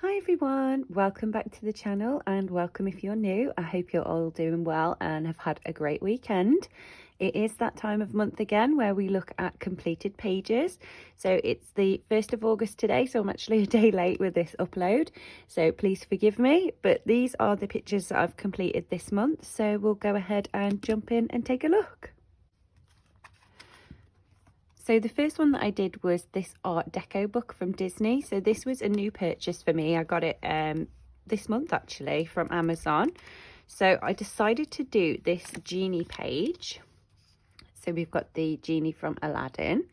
Hi everyone, welcome back to the channel and welcome if you're new. I hope you're all doing well and have had a great weekend. It is that time of month again where we look at completed pages. So it's the 1st of August today, so I'm actually a day late with this upload. So please forgive me, but these are the pictures that I've completed this month. So we'll go ahead and jump in and take a look. So the first one that I did was this Art Deco book from Disney. So this was a new purchase for me. I got it this month actually from Amazon. So I decided to do this genie page. So we've got the genie from Aladdin.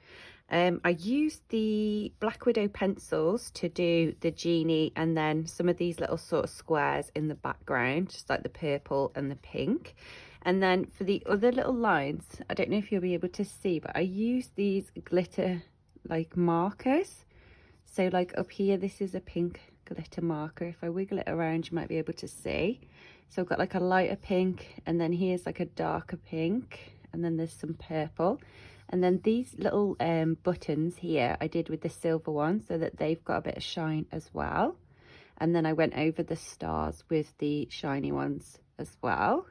I used the Black Widow pencils to do the genie and then some of these little sort of squares in the background, just like the purple and the pink. And then for the other little lines, I don't know if you'll be able to see, but I used these glitter like markers. So like up here, this is a pink glitter marker. If I wiggle it around, you might be able to see. So I've got like a lighter pink, and then here's like a darker pink, and then there's some purple. And then these little buttons here, I did with the silver one so that they've got a bit of shine as well. And then I went over the stars with the shiny ones as well.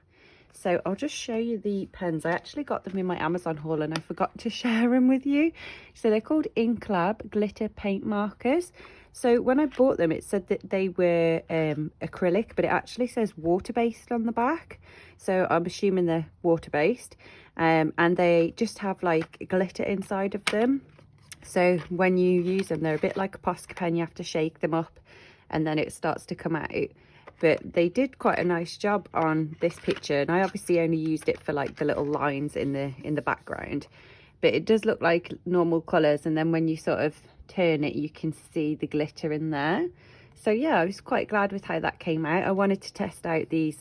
So I'll just show you the pens. I actually got them in my Amazon haul and I forgot to share them with you. So they're called Ink Lab glitter paint markers. So when I bought them, it said that they were acrylic, but it actually says water-based on the back. So I'm assuming they're water-based. And they just have like glitter inside of them. So when you use them, they're a bit like a Posca pen. You have to shake them up and then it starts to come out. But they did quite a nice job on this picture, and I obviously only used it for like the little lines in the background, but it does look like normal colors, and then when you sort of turn it you can see the glitter in there. So yeah, I was quite glad with how that came out. I wanted to test out these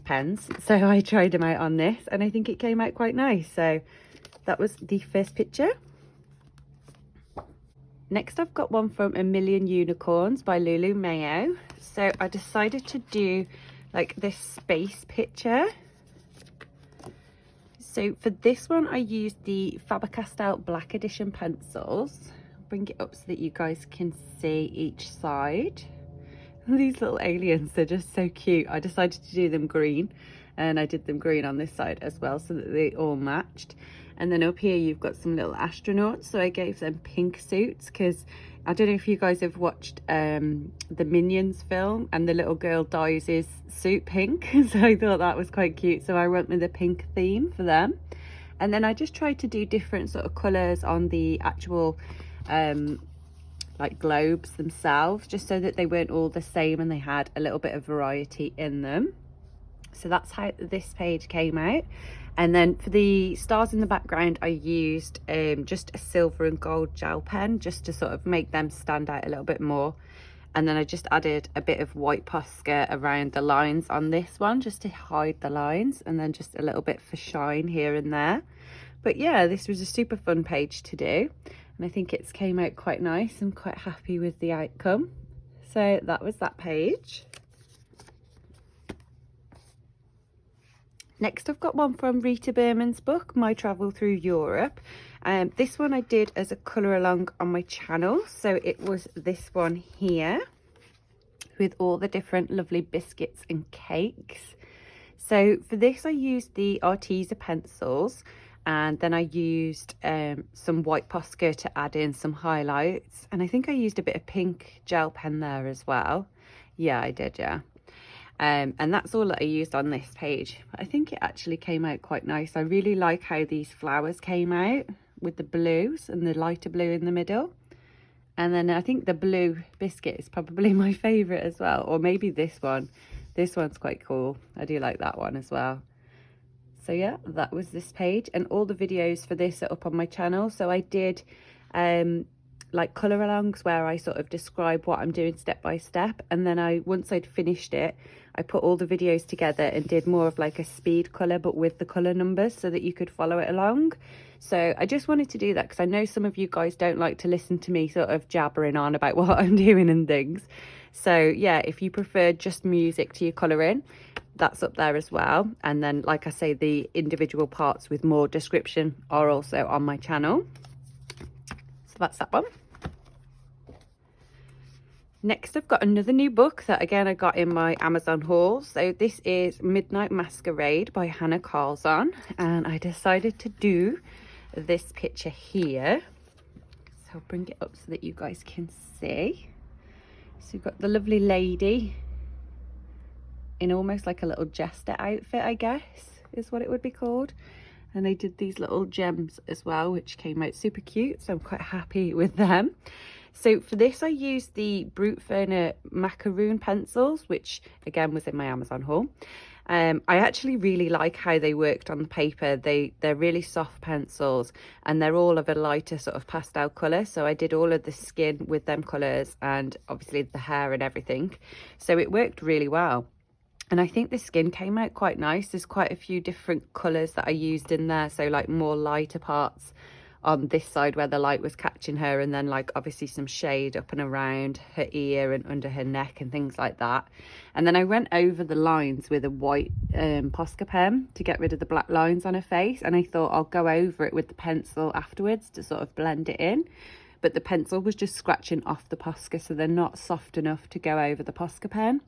pens, so I tried them out on this and I think it came out quite nice. So that was the first picture. Next, I've got one from A Million Unicorns by Lulu Mayo. So I decided to do like this space picture. So for this one, I used the Faber-Castell Black Edition pencils. I'll bring it up so that you guys can see each side. These little aliens, they're just so cute. I decided to do them green, and I did them green on this side as well so that they all matched. And then up here you've got some little astronauts, so I gave them pink suits because I don't know if you guys have watched the Minions film, and the little girl dyes his suit pink. So I thought that was quite cute, so I went with a pink theme for them. And then I just tried to do different sort of colours on the actual like globes themselves, just so that they weren't all the same and they had a little bit of variety in them. So that's how this page came out. And then for the stars in the background, I used just a silver and gold gel pen just to sort of make them stand out a little bit more. And then I just added a bit of white Posca around the lines on this one just to hide the lines, and then just a little bit for shine here and there. But yeah, this was a super fun page to do, and I think it's came out quite nice. I'm quite happy with the outcome. So that was that page. Next, I've got one from Rita Berman's book, My Travel Through Europe. This one I did as a colour along on my channel. So it was this one here with all the different lovely biscuits and cakes. So for this I used the Arteza pencils, and then I used some white Posca to add in some highlights. And I think I used a bit of pink gel pen there as well. Yeah, I did, yeah. And that's all that I used on this page. I think it actually came out quite nice. I really like how these flowers came out with the blues and the lighter blue in the middle. And then I think the blue biscuit is probably my favourite as well, or maybe this one. This one's quite cool. I do like that one as well. So yeah, that was this page, and all the videos for this are up on my channel. So I did like colour alongs where I sort of describe what I'm doing step by step, and then once I'd finished it, I put all the videos together and did more of like a speed colour but with the colour numbers so that you could follow it along. So I just wanted to do that because I know some of you guys don't like to listen to me sort of jabbering on about what I'm doing and things. So yeah, if you prefer just music to your colouring, that's up there as well. And then like I say, the individual parts with more description are also on my channel. So that's that one. Next, I've got another new book that again I got in my Amazon haul. So this is Midnight Masquerade by Hannah Carlson, and I decided to do this picture here. So I'll bring it up so that you guys can see. So you've got the lovely lady in almost like a little jester outfit, I guess is what it would be called. And they did these little gems as well, which came out super cute. So I'm quite happy with them. So for this, I used the Brute Ferner macaroon pencils, which again was in my Amazon haul. I actually really like how they worked on the paper. They're really soft pencils, and they're all of a lighter sort of pastel colour. So I did all of the skin with them colours, and obviously the hair and everything. So it worked really well. And I think the skin came out quite nice. There's quite a few different colours that I used in there. So like more lighter parts on this side where the light was catching her, and then like obviously some shade up and around her ear and under her neck and things like that. And then I went over the lines with a white Posca pen to get rid of the black lines on her face, and I thought I'll go over it with the pencil afterwards to sort of blend it in. But the pencil was just scratching off the Posca, so they're not soft enough to go over the Posca pen,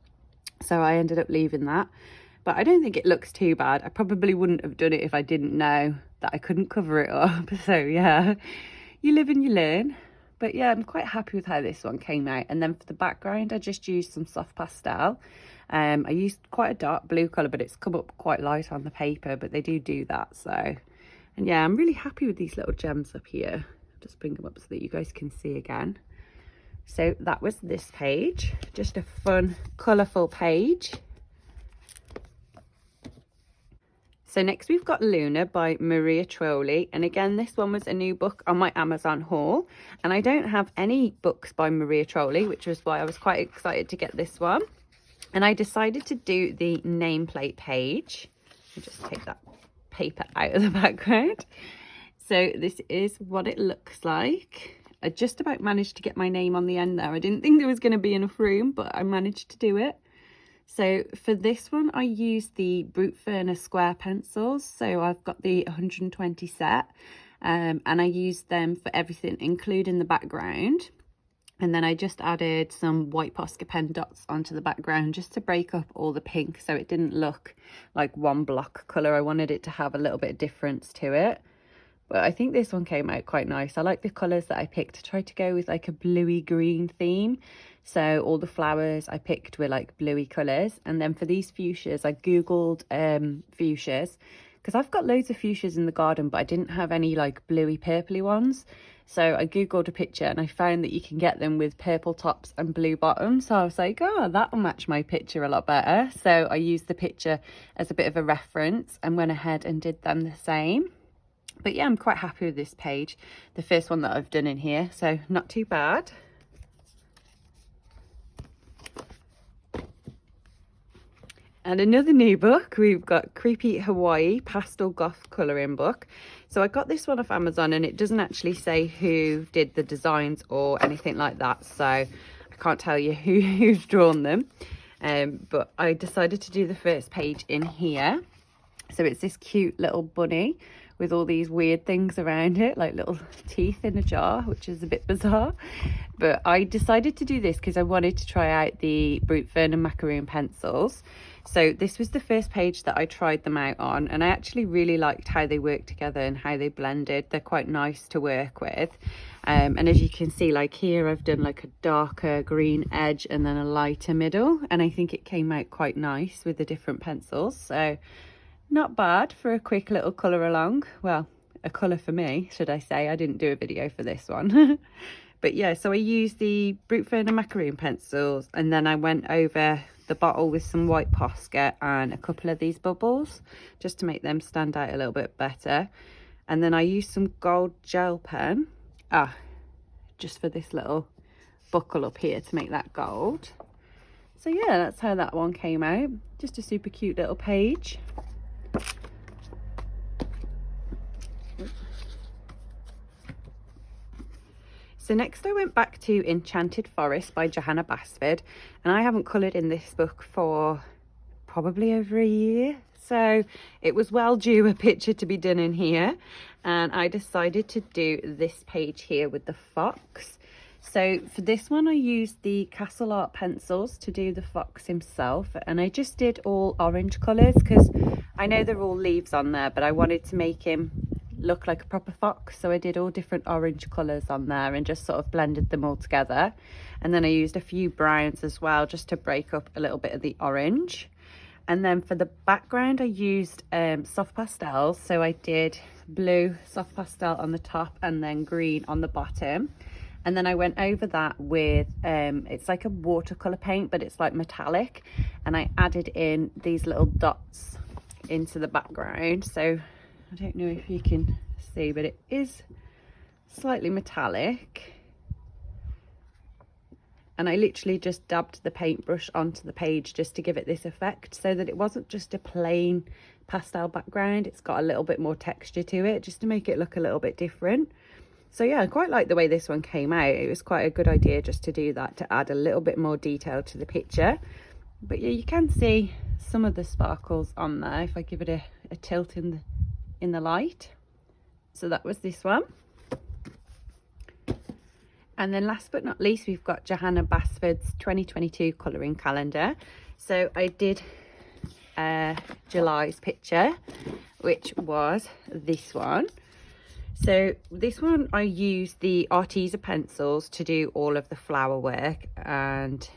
so I ended up leaving that. But I don't think it looks too bad. I probably wouldn't have done it if I didn't know that I couldn't cover it up. So yeah, you live and you learn. But yeah, I'm quite happy with how this one came out. And then for the background, I just used some soft pastel. I used quite a dark blue colour, but it's come up quite light on the paper, but they do that. So, and yeah, I'm really happy with these little gems up here. Just bring them up so that you guys can see again. So that was this page, just a fun, colourful page. So next we've got Luna by Maria Trolley, and again this one was a new book on my Amazon haul, and I don't have any books by Maria Trolley, which was why I was quite excited to get this one. And I decided to do the nameplate page. I'll just take that paper out of the background. So this is what it looks like. I just about managed to get my name on the end there. I didn't think there was going to be enough room, but I managed to do it. So for this one, I used the Brute Ferner square pencils. So I've got the 120 set, and I used them for everything, including the background. And then I just added some white Posca pen dots onto the background just to break up all the pink, so it didn't look like one block colour. I wanted it to have a little bit of difference to it. But I think this one came out quite nice. I like the colours that I picked. I tried to go with like a bluey green theme. So all the flowers I picked were like bluey colours. And then for these fuchsias, I googled fuchsias, because I've got loads of fuchsias in the garden, but I didn't have any like bluey purpley ones. So I googled a picture and I found that you can get them with purple tops and blue bottoms. So I was like, oh, that'll match my picture a lot better. So I used the picture as a bit of a reference and went ahead and did them the same. But yeah, I'm quite happy with this page. The first one that I've done in here, so not too bad. And another new book, we've got Creepy Hawaii Pastel Goth Colouring Book. So I got this one off Amazon, and it doesn't actually say who did the designs or anything like that. So I can't tell you who's drawn them. But I decided to do the first page in here. So it's this cute little bunny with all these weird things around it, like little teeth in a jar, which is a bit bizarre. But I decided to do this because I wanted to try out the Brute Ferner macaroon pencils. So this was the first page that I tried them out on, and I actually really liked how they worked together and how they blended. They're quite nice to work with. And as you can see, like here, I've done like a darker green edge and then a lighter middle, and I think it came out quite nice with the different pencils. So not bad for a quick little colour along. Well, a colour for me, should I say. I didn't do a video for this one. But yeah, so I used the Brute Ferner macaroon pencils, and then I went over the bottle with some white Posca and a couple of these bubbles just to make them stand out a little bit better. And then I used some gold gel pen, just for this little buckle up here to make that gold. So yeah, that's how that one came out. Just a super cute little page. So next I went back to Enchanted Forest by Johanna Basford, and I haven't coloured in this book for probably over a year. So it was well due a picture to be done in here, and I decided to do this page here with the fox. So for this one, I used the Castle Art pencils to do the fox himself, and I just did all orange colours because I know they're all leaves on there, but I wanted to make him look like a proper fox, so I did all different orange colours on there and just sort of blended them all together. And then I used a few browns as well just to break up a little bit of the orange. And then for the background, I used soft pastels, so I did blue soft pastel on the top and then green on the bottom. And then I went over that with, it's like a watercolour paint, but it's like metallic. And I added in these little dots into the background. So I don't know if you can see, but it is slightly metallic. And I literally just dabbed the paintbrush onto the page just to give it this effect, so that it wasn't just a plain pastel background. It's got a little bit more texture to it, just to make it look a little bit different. So yeah, I quite like the way this one came out. It was quite a good idea just to do that, to add a little bit more detail to the picture. But yeah, you can see some of the sparkles on there if I give it a tilt in the light. So that was this one. And then last but not least, we've got Johanna Basford's 2022 colouring calendar. So I did July's picture, which was this one. So this one, I used the Arteza pencils to do all of the flower work and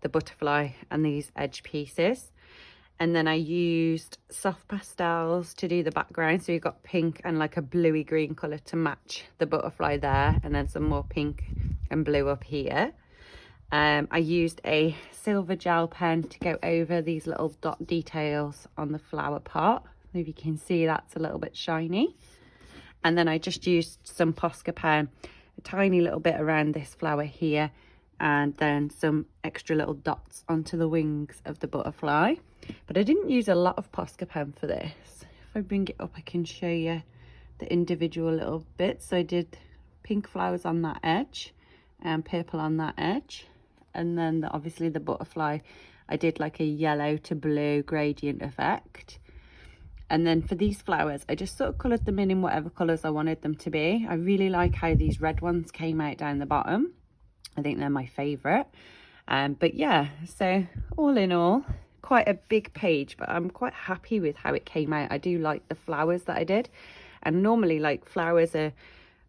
the butterfly and these edge pieces. And then I used soft pastels to do the background. So you've got pink and like a bluey green colour to match the butterfly there. And then some more pink and blue up here. I used a silver gel pen to go over these little dot details on the flower part. If you can see, that's a little bit shiny. And then I just used some Posca pen, a tiny little bit around this flower here, and then some extra little dots onto the wings of the butterfly. But I didn't use a lot of Posca pen for this. If I bring it up, I can show you the individual little bits. So I did pink flowers on that edge and purple on that edge. And then obviously the butterfly, I did like a yellow to blue gradient effect. And then for these flowers, I just sort of coloured them in whatever colours I wanted them to be. I really like how these red ones came out down the bottom. I think they're my favourite. But yeah, so all in all, quite a big page, but I'm quite happy with how it came out. I do like the flowers that I did. And normally, like, flowers are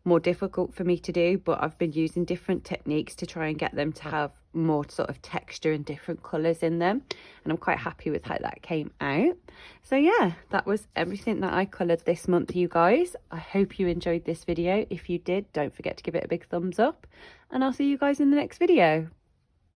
more difficult for me to do, but I've been using different techniques to try and get them to have more sort of texture and different colours in them, and I'm quite happy with how that came out. So yeah, that was everything that I coloured this month, you guys. I hope you enjoyed this video. If you did, don't forget to give it a big thumbs up, and I'll see you guys in the next video.